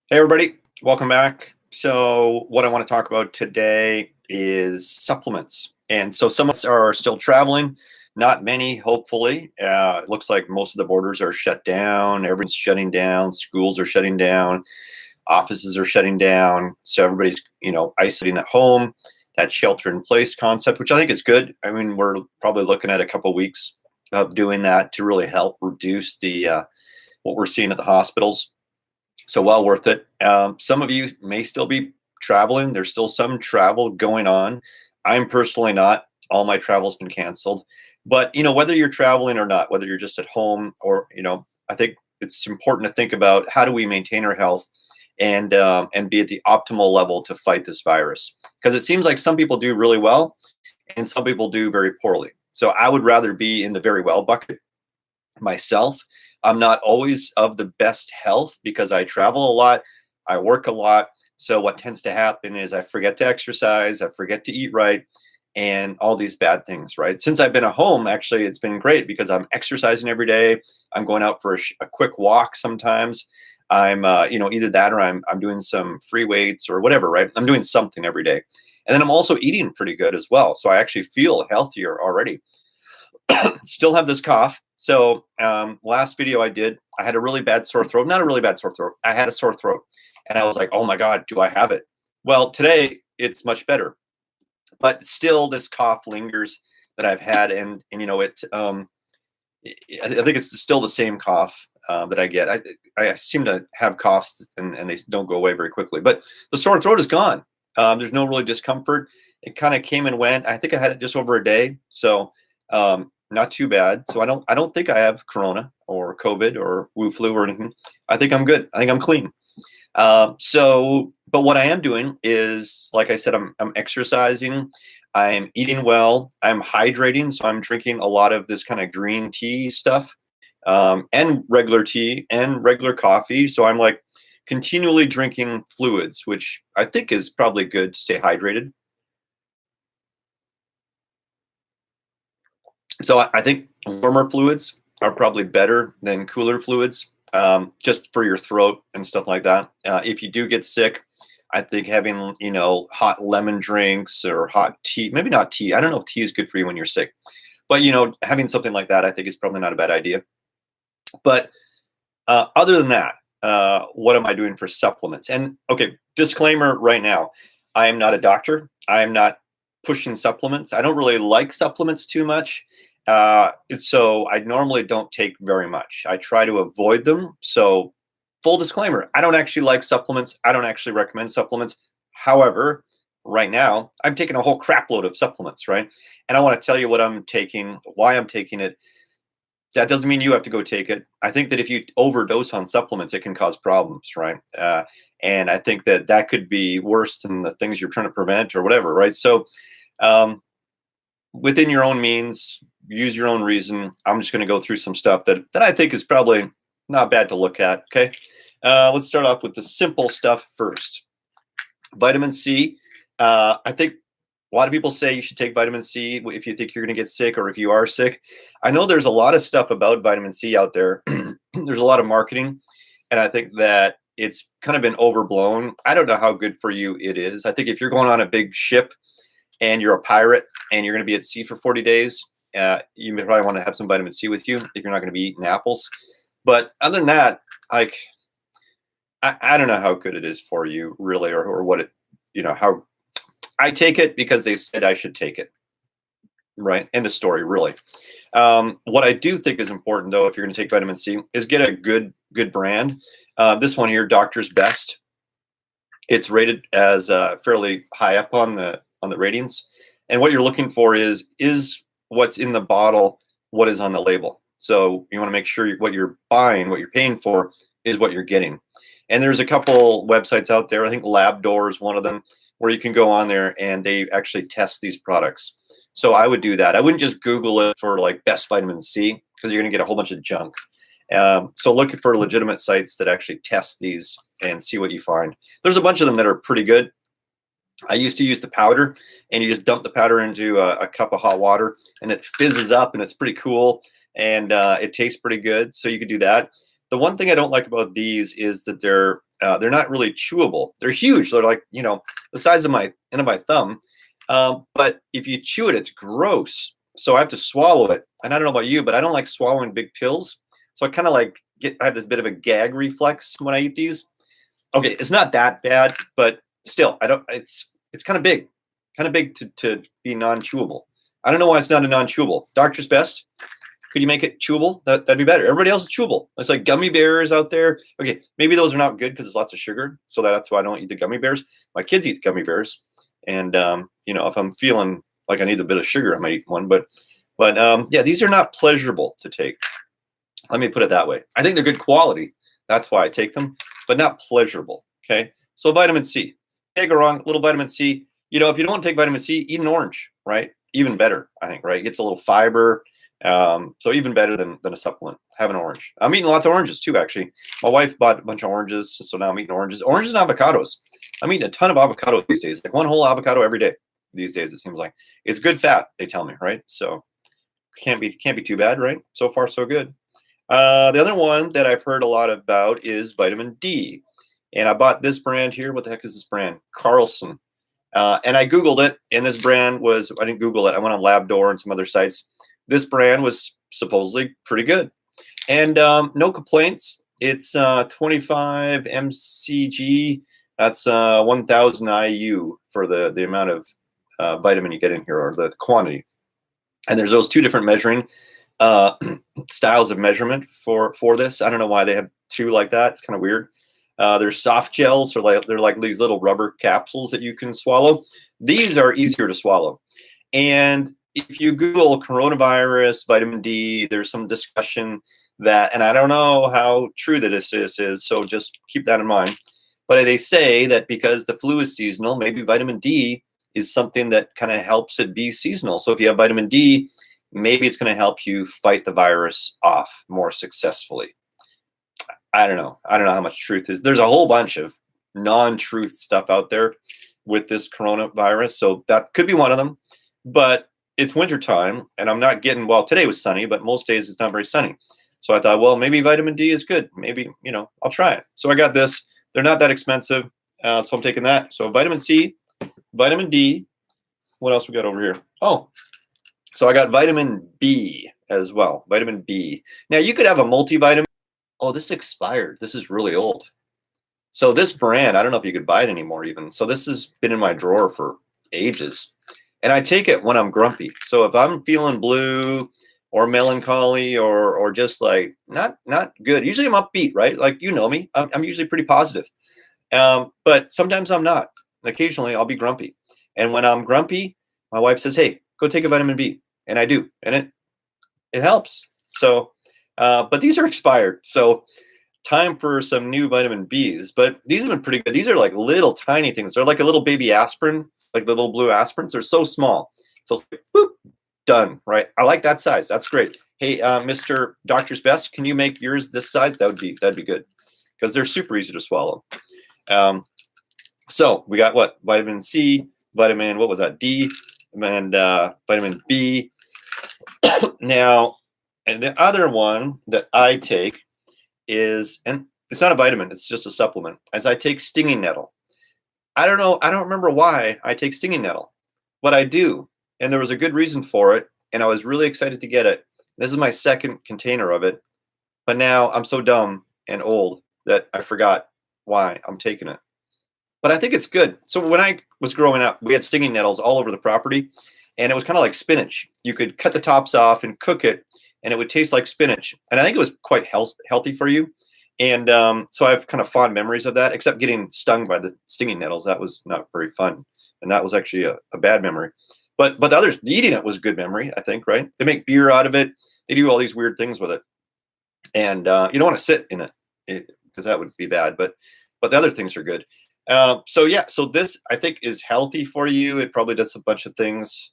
Hey everybody, welcome back. So what I want to talk about today is supplements. And so some of us are still traveling, not many, hopefully. It looks like most of the borders are shut down, everyone's shutting down, schools are shutting down, offices are shutting down. So everybody's, isolating at home, that shelter in place concept, which I think is good. I mean, we're probably looking at a couple of weeks of doing that to really help reduce the what we're seeing at the hospitals. So well worth it. Some of you may still be traveling. There's still some travel going on. I'm personally not. All my travel's been canceled. But whether you're traveling or not, whether you're just at home or I think it's important to think about how do we maintain our health and be at the optimal level to fight this virus. Because it seems like some people do really well and some people do very poorly. So I would rather be in the very well bucket myself. I'm not always of the best health because I travel a lot, I work a lot. So what tends to happen is I forget to exercise, I forget to eat right, and all these bad things, right? Since I've been at home, actually, it's been great because I'm exercising every day. I'm going out for a quick walk sometimes. I'm, either that or I'm doing some free weights or whatever, right? I'm doing something every day. And then I'm also eating pretty good as well. So I actually feel healthier already. Still have this cough. So last video I did, I had a really bad sore throat. Not a really bad sore throat. I had a sore throat. And I was like, oh my God, do I have it? Well, today it's much better. But still this cough lingers that I've had. And I think it's still the same cough that I get. I seem to have coughs and they don't go away very quickly. But the sore throat is gone. There's no really discomfort. It kind of came and went. I think I had it just over a day. So not too bad. So I don't think I have corona or COVID or Wu flu or anything. I think I'm good. I think I'm clean. But what I am doing is, like I said, I'm exercising. I'm eating well. I'm hydrating. So I'm drinking a lot of this kind of green tea stuff, and regular tea and regular coffee. So I'm like continually drinking fluids, which I think is probably good to stay hydrated. So I think warmer fluids are probably better than cooler fluids, just for your throat and stuff like that. If you do get sick, I think having hot lemon drinks or hot tea, maybe not tea. I don't know if tea is good for you when you're sick, but having something like that, I think is probably not a bad idea. But other than that, what am I doing for supplements? And okay, disclaimer right now, I am not a doctor. I am not pushing supplements. I don't really like supplements too much. So I normally don't take very much. I try to avoid them. So full disclaimer, I don't actually like supplements. I don't actually recommend supplements. However, right now I'm taking a whole crap load of supplements, right? And I want to tell you what I'm taking, why I'm taking it. That doesn't mean you have to go take it. I think that if you overdose on supplements, it can cause problems, right? And I think that that could be worse than the things you're trying to prevent or whatever, right? So within your own means, use your own reason. I'm just going to go through some stuff that I think is probably not bad to look at. Okay. Let's start off with the simple stuff first. Vitamin C. I think a lot of people say you should take vitamin C if you think you're going to get sick or if you are sick. I know there's a lot of stuff about vitamin C out there. There's a lot of marketing, and I think that it's kind of been overblown. I don't know how good for you it is. I think if you're going on a big ship and you're a pirate and you're going to be at sea for 40 days, you may probably want to have some vitamin C with you if you're not going to be eating apples. But other than that, like, I don't know how good it is for you really, or what it, how I take it because they said I should take it. Right. End of story, really. What I do think is important, though, if you're going to take vitamin C, is get a good brand. This one here, Doctor's Best. It's rated as fairly high up on the ratings. And what you're looking for is what's in the bottle, what is on the label. So you want to make sure what you're buying, what you're paying for, is what you're getting. And there's a couple websites out there. I think LabDoor is one of them, where you can go on there and they actually test these products. So I would do that. I wouldn't just Google it for like best vitamin C, because you're going to get a whole bunch of junk. So look for legitimate sites that actually test these and see what you find. There's a bunch of them that are pretty good. I used to use the powder, and you just dump the powder into a cup of hot water, and it fizzes up, and it's pretty cool, and it tastes pretty good. So you could do that. The one thing I don't like about these is that they're They're not really chewable. They're huge. They're like, you know, the size of my end of my thumb. But if you chew it, it's gross. So I have to swallow it. And I don't know about you, but I don't like swallowing big pills. So I kind of like I have this bit of a gag reflex when I eat these. Okay, it's not that bad, but still, I don't. It's kind of big to be non-chewable. I don't know why it's not a non-chewable. Doctor's best. Could you make it chewable? That'd be better. Everybody else is chewable. It's like gummy bears out there. Okay, maybe those are not good because there's lots of sugar. So that's why I don't eat the gummy bears. My kids eat the gummy bears, and you know, if I'm feeling like I need a bit of sugar, I might eat one. But yeah, these are not pleasurable to take. Let me put it that way. I think they're good quality. That's why I take them, but not pleasurable. Okay. So vitamin C. Can't go wrong. Little vitamin C. You know, if you don't want to take vitamin C, eat an orange, right? Even better, I think, right? It gets a little fiber. So even better than a supplement. Have an orange. I'm eating lots of oranges too, actually. My wife bought a bunch of oranges, so now I'm eating oranges. Oranges and avocados. I'm eating a ton of avocado these days. Like one whole avocado every day these days, it seems like. It's good fat, they tell me, right? So can't be too bad, right? So far, so good. The other one that I've heard a lot about is vitamin D. And I bought this brand here. What the heck is this brand? Carlson. And I Googled it, and this brand was, I didn't Google it. I went on Labdoor and some other sites. This brand was supposedly pretty good. And no complaints. It's 25 mcg. That's 1,000 IU for the amount of vitamin you get in here, or the quantity. And there's those two different measuring styles of measurement for this. I don't know why they have two like that. It's kind of weird. There's soft gels, or they're like these little rubber capsules that you can swallow. These are easier to swallow. And if you Google coronavirus, vitamin D, there's some discussion that, and I don't know how true that this is, so just keep that in mind. But they say that because the flu is seasonal, maybe vitamin D is something that kind of helps it be seasonal. So if you have vitamin D, maybe it's going to help you fight the virus off more successfully. I don't know. I don't know how much truth is. There's a whole bunch of non-truth stuff out there with this coronavirus. So that could be one of them. But it's wintertime, and I'm not getting, well, today was sunny, but most days it's not very sunny. So I thought, well, maybe vitamin D is good. Maybe, you know, I'll try it. So I got this. They're not that expensive. So I'm taking that. So vitamin C, vitamin D. What else we got over here? Oh, so I got vitamin B as well. Vitamin B. Now you could have a multivitamin. Oh, this expired. This is really old. So this brand, I don't know if you could buy it anymore even. So this has been in my drawer for ages. And I take it when I'm grumpy. So if I'm feeling blue or melancholy or just like not good, usually I'm upbeat, right? Like, you know me, I'm usually pretty positive. But sometimes I'm not. Occasionally I'll be grumpy. And when I'm grumpy, my wife says, hey, go take a vitamin B. And I do. And it helps. So, but these are expired. So time for some new vitamin Bs. But these have been pretty good. These are like little tiny things. They're like a little baby aspirin, like the little blue aspirins. They're so small. So it's like, boop, done, right? I like that size. That's great. Hey, Mr. Doctor's Best, can you make yours this size? That'd be good, because they're super easy to swallow. So we got what? Vitamin C, vitamin, what was that? D, and vitamin B. Now, and the other one that I take is, and it's not a vitamin, it's just a supplement, as I take stinging nettle. I don't know, I don't remember why I take stinging nettle, but I do. And there was a good reason for it. And I was really excited to get it. This is my second container of it. But now I'm so dumb and old that I forgot why I'm taking it. But I think it's good. So when I was growing up, we had stinging nettles all over the property. And it was kind of like spinach. You could cut the tops off and cook it, and it would taste like spinach. And I think it was quite healthy for you. And so I have kind of fond memories of that, except getting stung by the stinging nettles. That was not very fun. And that was actually a bad memory. But the others, eating it was a good memory, I think, right? They make beer out of it. They do all these weird things with it. And you don't want to sit in it because that would be bad. But the other things are good. So yeah, so this I think is healthy for you. It probably does a bunch of things.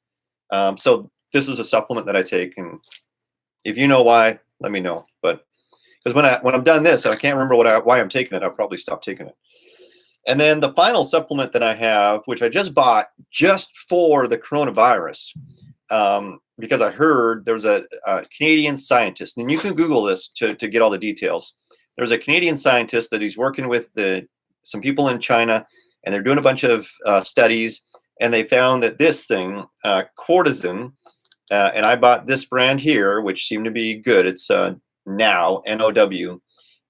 So this is a supplement that I take. And if you know why, let me know. But because when I'm done this, and I can't remember why I'm taking it, I'll probably stop taking it. And then the final supplement that I have, which I just bought just for the coronavirus, because I heard there was a Canadian scientist, and you can Google this to get all the details, there's a Canadian scientist that he's working with some people in China, and they're doing a bunch of studies, and they found that this thing, QUERCETIN, and I bought this brand here, which seemed to be good. It's Now, N-O-W,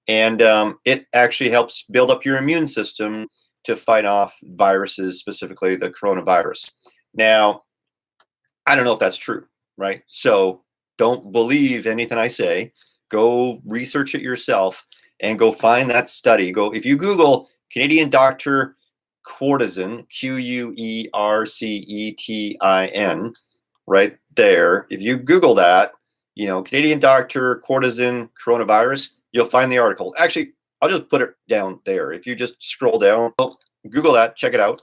and it actually helps build up your immune system to fight off viruses, specifically the coronavirus. Now, I don't know if that's true, right? So don't believe anything I say. Go research it yourself and go find that study. If you Google Canadian doctor QUERCETIN, QUERCETIN, right there. If you Google that, Canadian doctor QUERCETIN coronavirus, you'll find the article. Actually, I'll just put it down there. If you just scroll down, Google that, check it out.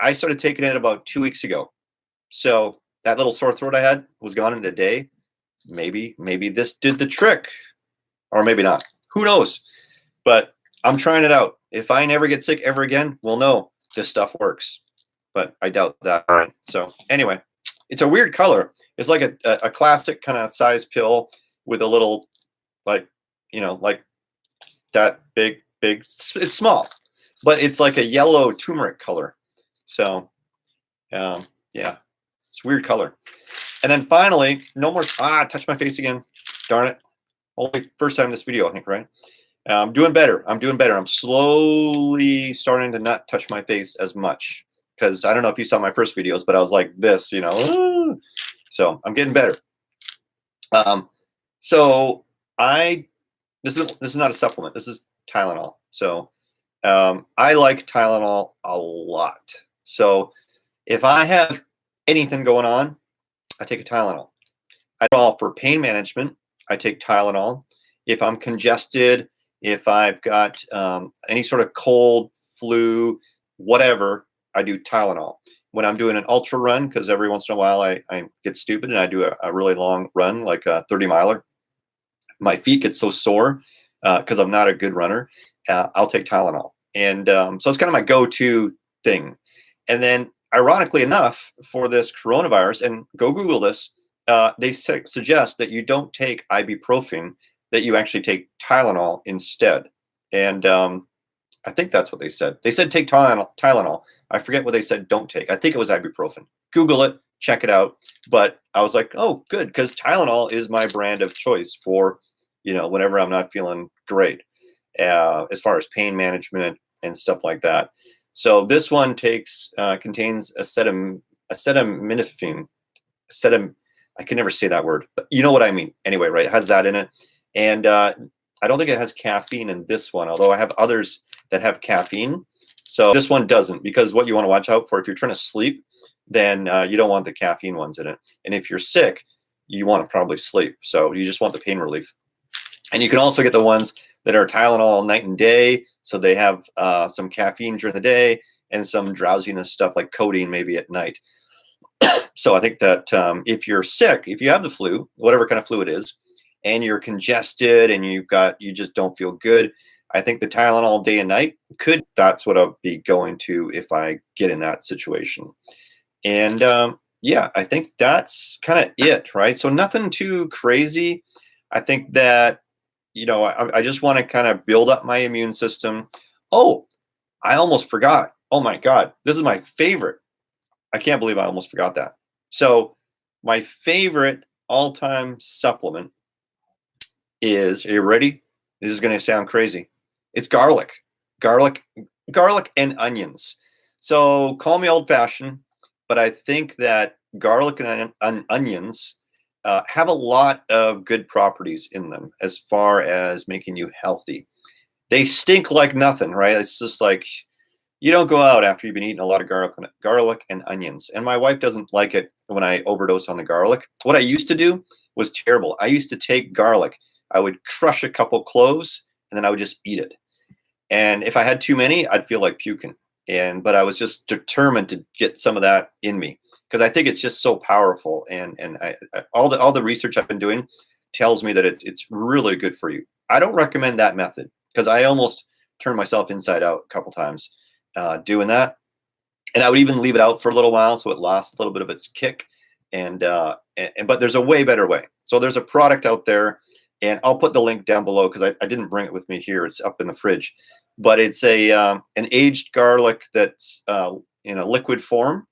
I started taking it about 2 weeks ago. So that little sore throat I had was gone in a day. Maybe this did the trick, or maybe not. Who knows? But I'm trying it out. If I never get sick ever again, we'll know this stuff works. But I doubt that. All right. So anyway, it's a weird color. It's like a classic kind of size pill with a little, like that big. It's small, but it's like a yellow turmeric color. So, yeah, it's a weird color. And then finally, no more. Touch my face again. Darn it. Only first time in this video, I think, right? I'm doing better. I'm slowly starting to not touch my face as much, because I don't know if you saw my first videos, but I was like this, So I'm getting better. So this is not a supplement. This is Tylenol. So I like Tylenol a lot. So if I have anything going on, I take a Tylenol. For pain management, I take Tylenol. If I'm congested, if I've got any sort of cold, flu, whatever, I do Tylenol. When I'm doing an ultra run, because every once in a while I get stupid and I do a really long run, like a 30-miler, my feet get so sore because I'm not a good runner, I'll take Tylenol. And so it's kind of my go-to thing. And then, ironically enough, for this coronavirus, and go Google this, they suggest that you don't take ibuprofen, that you actually take Tylenol instead. And I think that's what they said. They said take Tylenol. I forget what they said don't take. I think it was ibuprofen. Google it, check it out. But I was like, oh, good, because Tylenol is my brand of choice for, whenever I'm not feeling great, as far as pain management and stuff like that. So this one contains acetaminophen. I can never say that word, but you know what I mean. Anyway, right? It has that in it. And I don't think it has caffeine in this one, although I have others that have caffeine. So this one doesn't, because what you want to watch out for, if you're trying to sleep, then you don't want the caffeine ones in it. And if you're sick, you want to probably sleep. So you just want the pain relief. And you can also get the ones that are Tylenol night and day. So they have some caffeine during the day and some drowsiness stuff like codeine maybe at night. So I think that if you're sick, if you have the flu, whatever kind of flu it is, and you're congested and you just don't feel good, I think the Tylenol day and night that's what I'll be going to if I get in that situation. And yeah, I think that's kind of it, right? So nothing too crazy. I think that, I just want to kind of build up my immune system. Oh, I almost forgot. Oh my God, this is my favorite. I can't believe I almost forgot that. So my favorite all-time supplement is, are you ready? This is going to sound crazy. It's garlic and onions. So call me old-fashioned, but I think that garlic and onions have a lot of good properties in them as far as making you healthy. They stink like nothing, right? It's just like, you don't go out after you've been eating a lot of garlic and onions. And my wife doesn't like it when I overdose on the garlic. What I used to do was terrible. I used to take garlic. I would crush a couple cloves and then I would just eat it. And if I had too many, I'd feel like puking. But I was just determined to get some of that in me, because I think it's just so powerful. And all the research I've been doing tells me that it's really good for you. I don't recommend that method, because I almost turned myself inside out a couple times doing that. And I would even leave it out for a little while so it lost a little bit of its kick. But there's a way better way. So there's a product out there And I'll put the link down below because I didn't bring it with me here. It's up in the fridge, but it's a an aged garlic that's in a liquid form.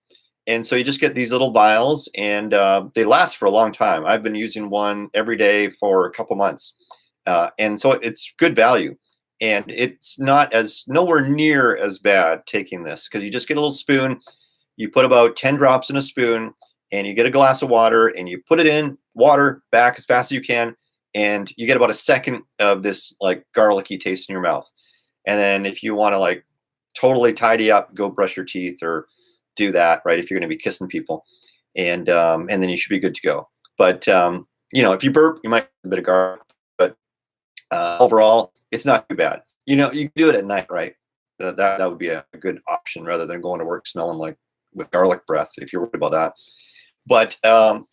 And so you just get these little vials, and they last for a long time. I've been using one every day for a couple months. And so it's good value. And it's not as nowhere near as bad taking this, because you just get a little spoon, you put about 10 drops in a spoon, and you get a glass of water, and you put it in water back as fast as you can, and you get about a second of this like garlicky taste in your mouth. And then if you want to like totally tidy up, go brush your teeth or do that, right? If you're going to be kissing people, and then you should be good to go. But you know, if you burp, you might have a bit of garlic, but overall, it's not too bad. You know, you can do it at night, right? That would be a good option rather than going to work smelling like with garlic breath if you're worried about that. But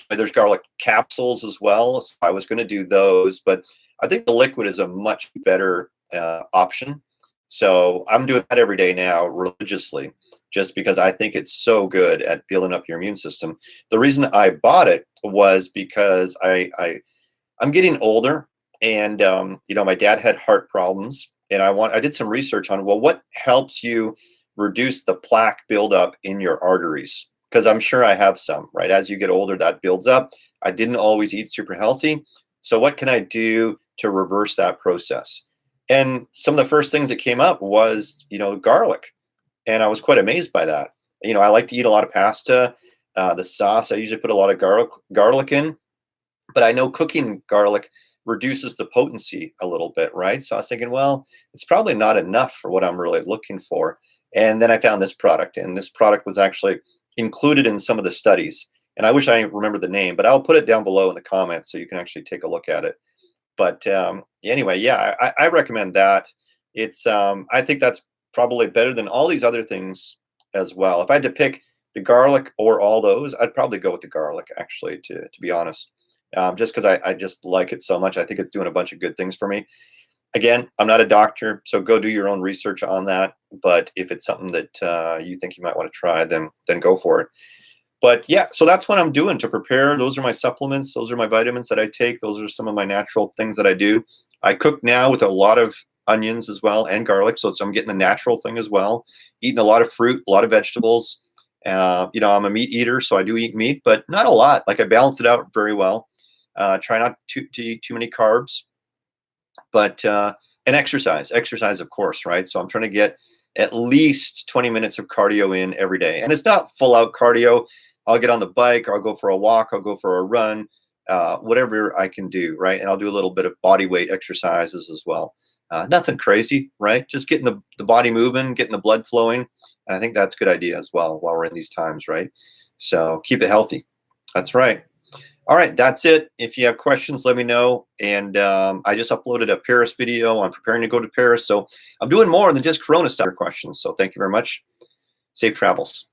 there's garlic capsules as well. So I was going to do those, but I think the liquid is a much better option. So I'm doing that every day now religiously, just because I think it's so good at building up your immune system. The reason I bought it was because I'm getting older, and you know, my dad had heart problems, and I did some research on, well, what helps you reduce the plaque buildup in your arteries? Because I'm sure I have some, right? As you get older, that builds up. I didn't always eat super healthy. So what can I do to reverse that process? And some of the first things that came up was, you know, garlic. And I was quite amazed by that. You know, I like to eat a lot of pasta. The sauce, I usually put a lot of garlic in, but I know cooking garlic reduces the potency a little bit, right? So I was thinking, well, it's probably not enough for what I'm really looking for. And then I found this product, and this product was actually included in some of the studies. And I wish I remember the name, but I'll put it down below in the comments so you can actually take a look at it. But anyway, yeah, I recommend that. It's I think that's probably better than all these other things as well. If I had to pick the garlic or all those, I'd probably go with the garlic, actually, to be honest. Just because I just like it so much. I think it's doing a bunch of good things for me. Again, I'm not a doctor, so go do your own research on that. But if it's something that you think you might want to try, then go for it. But yeah, so that's what I'm doing to prepare. Those are my supplements. Those are my vitamins that I take. Those are some of my natural things that I do. I cook now with a lot of onions as well, and garlic. So I'm getting the natural thing as well. Eating a lot of fruit, a lot of vegetables. You know, I'm a meat eater, so I do eat meat, but not a lot. Like, I balance it out very well. Try not to eat too many carbs. But and exercise, of course, right? So I'm trying to get at least 20 minutes of cardio in every day. And it's not full out cardio. I'll get on the bike, or I'll go for a walk, I'll go for a run, whatever I can do, right? And I'll do a little bit of body weight exercises as well. Nothing crazy, right? Just getting the body moving, getting the blood flowing. And I think that's a good idea as well while we're in these times, right? So keep it healthy. That's right. All right, that's it. If you have questions, let me know. And I just uploaded a Paris video on preparing to go to Paris. So I'm doing more than just Corona stuff questions. So thank you very much. Safe travels.